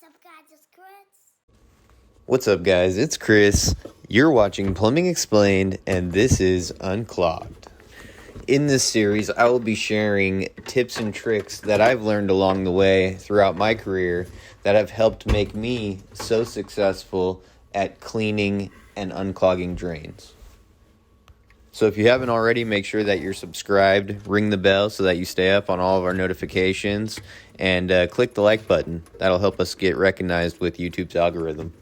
What's up, guys? It's Chris. What's up, guys? It's Chris. You're watching Plumbing Explained, and this is Unclogged. In this series, I will be sharing tips and tricks that I've learned along the way throughout my career that have helped make me so successful at cleaning and unclogging drains. So if you haven't already, make sure that you're subscribed, ring the bell so that you stay up on all of our notifications, and click the like button. That'll help us get recognized with YouTube's algorithm.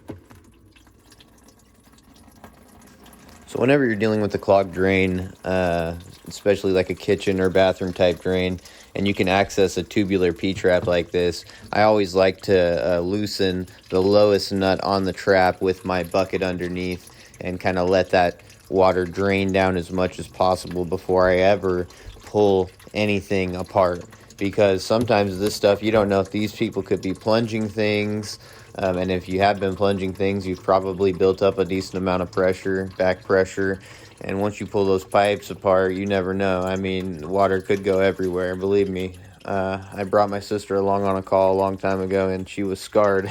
So whenever you're dealing with a clogged drain, especially like a kitchen or bathroom type drain, and you can access a tubular P-trap like this, I always like to loosen the lowest nut on the trap with my bucket underneath and kind of let that water drain down as much as possible before I ever pull anything apart. Because sometimes this stuff, you don't know if these people could be plunging things, and if you have been plunging things, you've probably built up a decent amount of pressure, back pressure, and once you pull those pipes apart, you never know. I mean, water could go everywhere, believe me. I brought my sister along on a call a long time ago, and she was scarred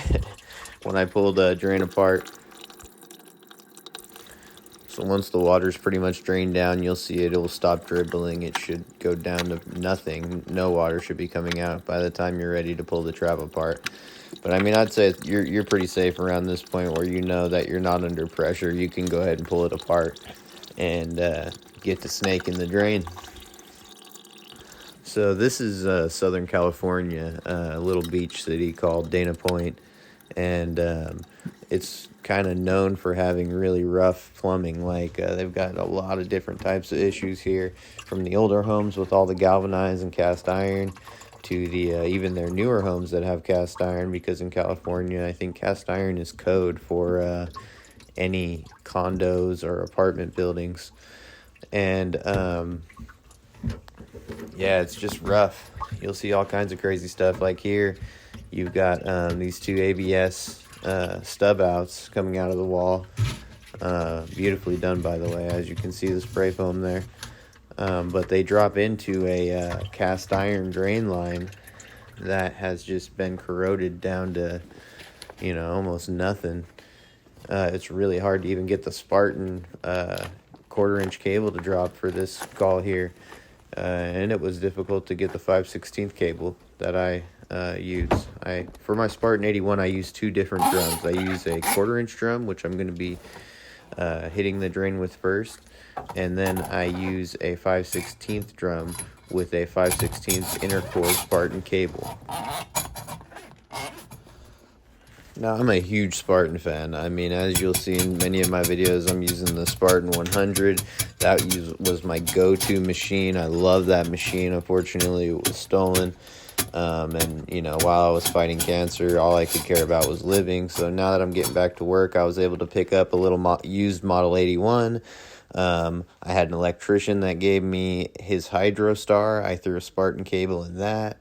when I pulled a drain apart. So once the water's pretty much drained down, you'll see it will stop dribbling. It should go down to nothing. No water should be coming out by the time you're ready to pull the trap apart. But I mean, I'd say you're pretty safe around this point where you know that you're not under pressure. You can go ahead and pull it apart and get the snake in the drain. So this is Southern California, a little beach city called Dana Point, and it's kind of known for having really rough plumbing. Like they've got a lot of different types of issues here, from the older homes with all the galvanized and cast iron to the even their newer homes that have cast iron, because in California I think cast iron is code for any condos or apartment buildings. And yeah, it's just rough. You'll see all kinds of crazy stuff. Like here you've got these two ABS stub outs coming out of the wall. Beautifully done, by the way, as you can see the spray foam there. But they drop into a cast iron drain line that has just been corroded down to, almost nothing. It's really hard to even get the Spartan quarter-inch cable to drop for this call here. And it was difficult to get the 5/16 cable that I use. For my Spartan 81, I use two different drums. I use a quarter-inch drum, which I'm going to be hitting the drain with first, and then I use a 5/16 drum with a 5/16 inner core Spartan cable. Now, I'm a huge Spartan fan. I mean, as you'll see in many of my videos, I'm using the Spartan 100. That was my go-to machine. I love that machine. Unfortunately, it was stolen. And, while I was fighting cancer, all I could care about was living. So now that I'm getting back to work, I was able to pick up a little used Model 81. I had an electrician that gave me his Hydrostar. I threw a Spartan cable in that.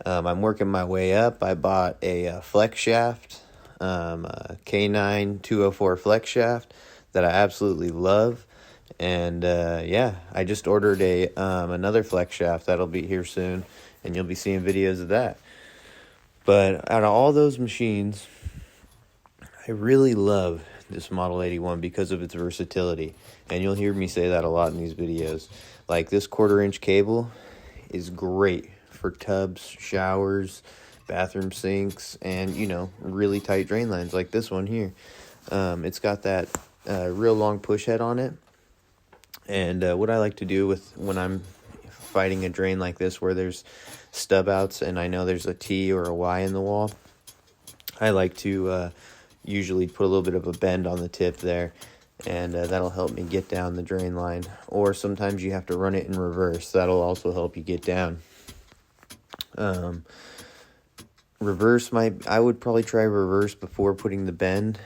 I'm working my way up. I bought a flex shaft, a K9 204 flex shaft that I absolutely love. And I just ordered another flex shaft that'll be here soon, and you'll be seeing videos of that. But out of all those machines, I really love this Model 81 because of its versatility. And you'll hear me say that a lot in these videos. Like, this quarter-inch cable is great for tubs, showers, bathroom sinks, and, really tight drain lines like this one here. It's got that real long push head on it. And what I like to do when I'm fighting a drain like this where there's stub outs and I know there's a T or a Y in the wall, I like to usually put a little bit of a bend on the tip there, and that'll help me get down the drain line. Or sometimes you have to run it in reverse. That'll also help you get down. I would probably try reverse before putting the bend,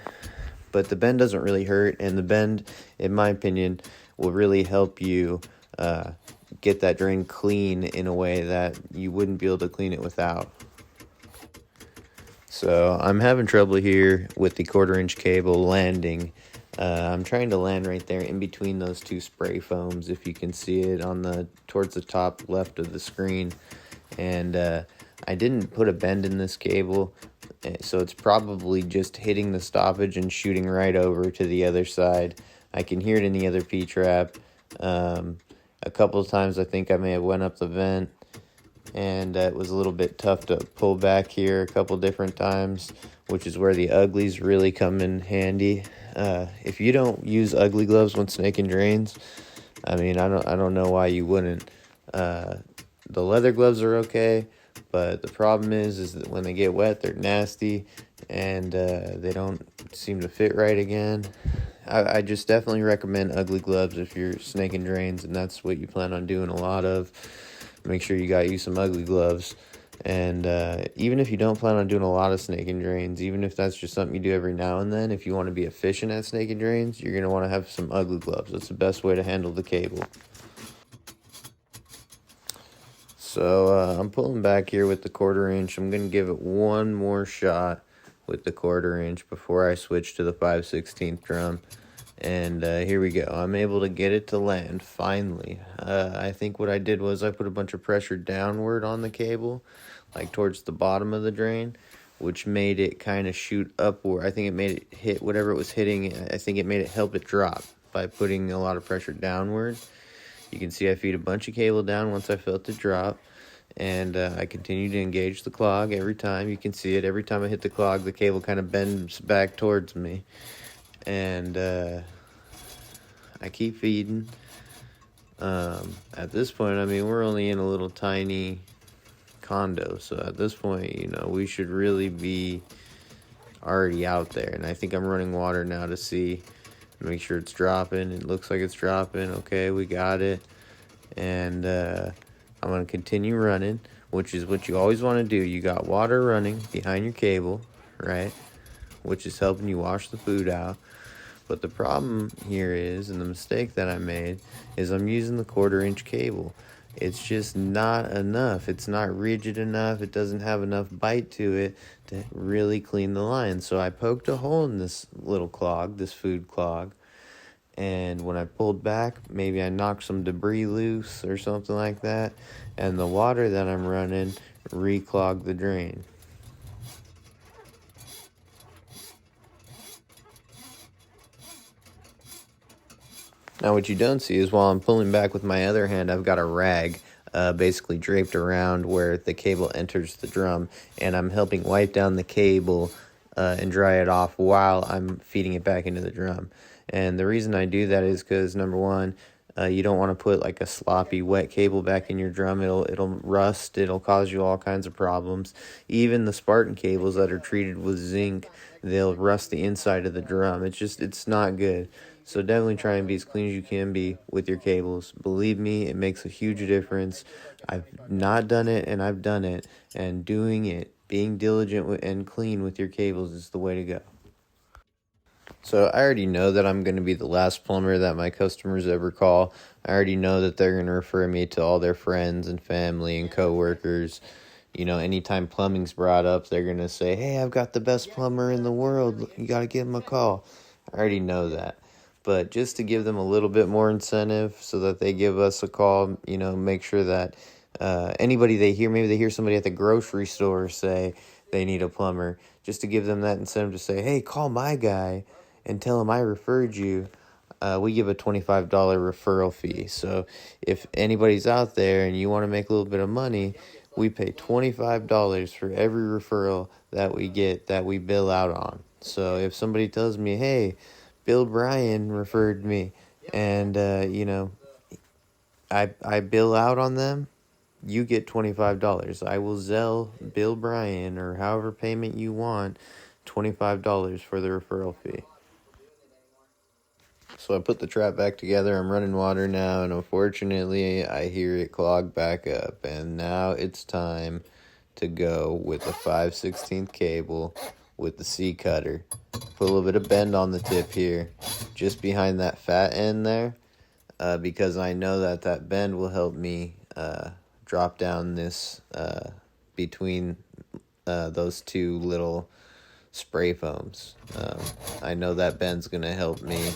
but the bend doesn't really hurt, and the bend, in my opinion, will really help you get that drain clean in a way that you wouldn't be able to clean it without. So I'm having trouble here with the quarter-inch cable landing. I'm trying to land right there in between those two spray foams, if you can see it towards the top left of the screen. And I didn't put a bend in this cable, So it's probably just hitting the stoppage and shooting right over to the other side. I can hear it in the other P-trap. A couple of times I think I may have went up the vent, and it was a little bit tough to pull back here a couple different times, which is where the uglies really come in handy. If you don't use ugly gloves when snaking drains, I mean, I don't know why you wouldn't. The leather gloves are okay, but the problem is that when they get wet, they're nasty, and they don't seem to fit right again. I just definitely recommend ugly gloves if you're snaking drains, and that's what you plan on doing a lot of. Make sure you got you some ugly gloves. And even if you don't plan on doing a lot of snaking drains, even if that's just something you do every now and then, if you want to be efficient at snaking drains, you're going to want to have some ugly gloves. That's the best way to handle the cable. So I'm pulling back here with the 1/4 inch. I'm going to give it one more shot with the 1/4 inch before I switch to the 5/16 drum. And here we go. I'm able to get it to land, finally. I think what I did was I put a bunch of pressure downward on the cable, like towards the bottom of the drain, which made it kind of shoot upward. I think it made it hit whatever it was hitting. I think it made it help it drop by putting a lot of pressure downward. You can see I feed a bunch of cable down once I felt it drop. And I continue to engage the clog every time. You can see it. Every time I hit the clog, the cable kind of bends back towards me. And I keep feeding. At this point, I mean, we're only in a little tiny condo. So at this point, you know, we should really be already out there. And I think I'm running water now to see, make sure it's dropping. It looks like it's dropping. Okay, we got it. And I'm going to continue running, which is what you always want to do. You got water running behind your cable, right? Which is helping you wash the food out. But the problem here is, and the mistake that I made, is I'm using the 1/4 inch cable. It's just not enough. It's not rigid enough. It doesn't have enough bite to it to really clean the line. So I poked a hole in this little clog, this food clog. And when I pulled back, maybe I knocked some debris loose or something like that. And the water that I'm running reclogged the drain. Now what you don't see is while I'm pulling back with my other hand, I've got a rag basically draped around where the cable enters the drum. And I'm helping wipe down the cable and dry it off while I'm feeding it back into the drum. And the reason I do that is because, number one, you don't want to put like a sloppy wet cable back in your drum. It'll rust. It'll cause you all kinds of problems. Even the Spartan cables that are treated with zinc, they'll rust the inside of the drum. It's not good. So definitely try and be as clean as you can be with your cables. Believe me, it makes a huge difference. I've not done it, and I've done it. And doing it, being diligent and clean with your cables is the way to go. So I already know that I'm going to be the last plumber that my customers ever call. I already know that they're going to refer me to all their friends and family and coworkers. You know, anytime plumbing's brought up, they're going to say, hey, I've got the best plumber in the world. You got to give him a call. I already know that. But just to give them a little bit more incentive so that they give us a call, you know, make sure that anybody they hear, maybe they hear somebody at the grocery store say they need a plumber, just to give them that incentive to say, hey, call my guy and tell him I referred you. We give a $25 referral fee. So if anybody's out there and you want to make a little bit of money, we pay $25 for every referral that we get that we bill out on. So if somebody tells me, hey, Bill Bryan referred me, and you know, I bill out on them, you get $25. I will Zelle Bill Bryan, or however payment you want, $25 for the referral fee. So I put the trap back together. I'm running water now, and unfortunately I hear it clog back up. And now it's time to go with the 5/16 cable with the C cutter. Put a little bit of bend on the tip here, just behind that fat end there, because I know that bend will help me drop down this between those two little spray foams. I know that bend's going to help me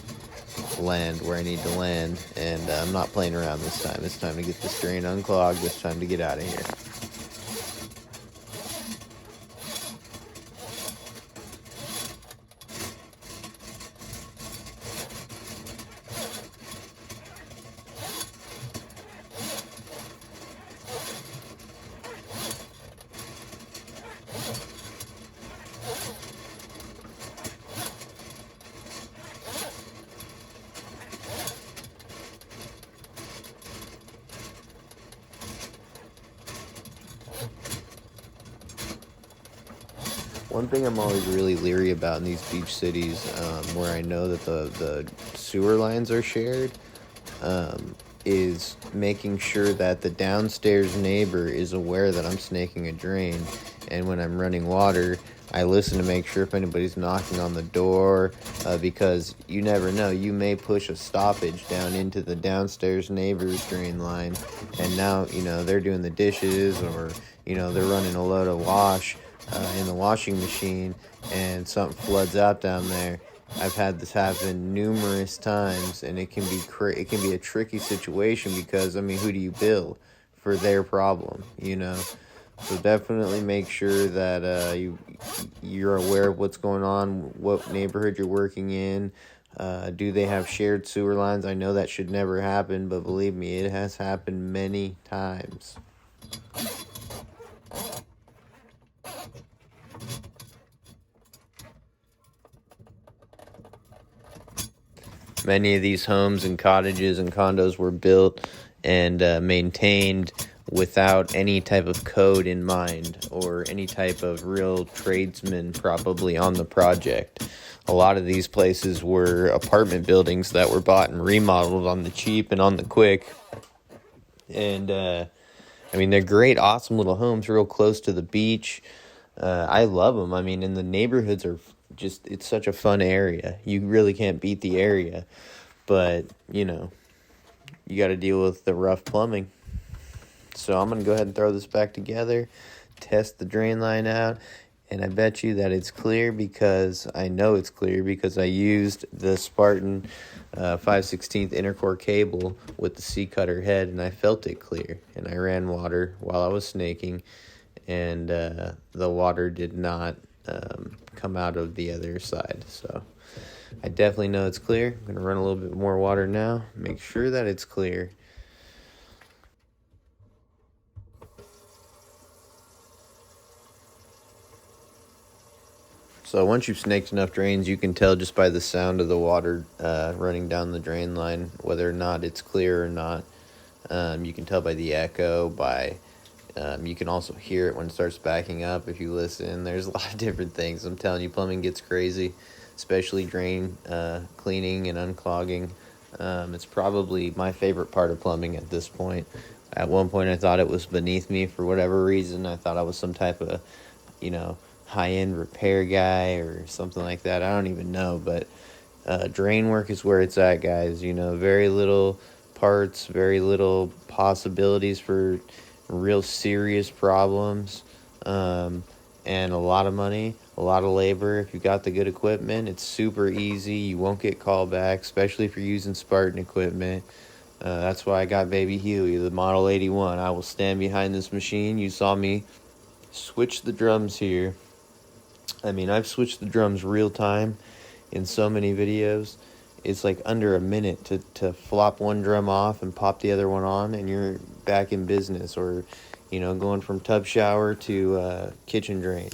land where I need to land, and I'm not playing around this time. It's time to get this drain unclogged. It's time to get out of here. One thing I'm always really leery about in these beach cities, where I know that the sewer lines are shared, is making sure that the downstairs neighbor is aware that I'm snaking a drain. And when I'm running water, I listen to make sure if anybody's knocking on the door, because you never know. You may push a stoppage down into the downstairs neighbor's drain line, and now, they're doing the dishes, or, they're running a load of wash in the washing machine, and something floods out down there. I've had this happen numerous times, and it can be a tricky situation because, who do you bill for their problem, So definitely make sure that you're aware of what's going on, what neighborhood you're working in. Do they have shared sewer lines? I know that should never happen, but believe me, it has happened many times. Many of these homes and cottages and condos were built and maintained without any type of code in mind or any type of real tradesman probably on the project. A lot of these places were apartment buildings that were bought and remodeled on the cheap and on the quick. And, they're great, awesome little homes real close to the beach. I love them. And the neighborhoods are it's such a fun area. You really can't beat the area. But, you got to deal with the rough plumbing. So I'm going to go ahead and throw this back together, test the drain line out, and I bet you that it's clear because I know it's clear because I used the Spartan 5/16 intercore cable with the C-cutter head, and I felt it clear. And I ran water while I was snaking, and the water did not come out of the other side. So I definitely know it's clear. I'm going to run a little bit more water now, make sure that it's clear. So once you've snaked enough drains, you can tell just by the sound of the water running down the drain line whether or not it's clear or not. You can tell by the echo, you can also hear it when it starts backing up if you listen. There's a lot of different things. I'm telling you, plumbing gets crazy, especially drain cleaning and unclogging. It's probably my favorite part of plumbing at this point. At one point, I thought it was beneath me for whatever reason. I thought I was some type of, high-end repair guy or something like that. I don't even know, but drain work is where it's at, guys. Very little parts, very little possibilities for real serious problems, and a lot of money, a lot of labor. If you've got the good equipment, it's super easy. You won't get called back, especially if you're using Spartan equipment. That's why I got Baby Huey, the Model 81. I will stand behind this machine. You saw me switch the drums here. I've switched the drums real time in so many videos. It's like under a minute to flop one drum off and pop the other one on, and you're back in business, or, going from tub shower to kitchen drain.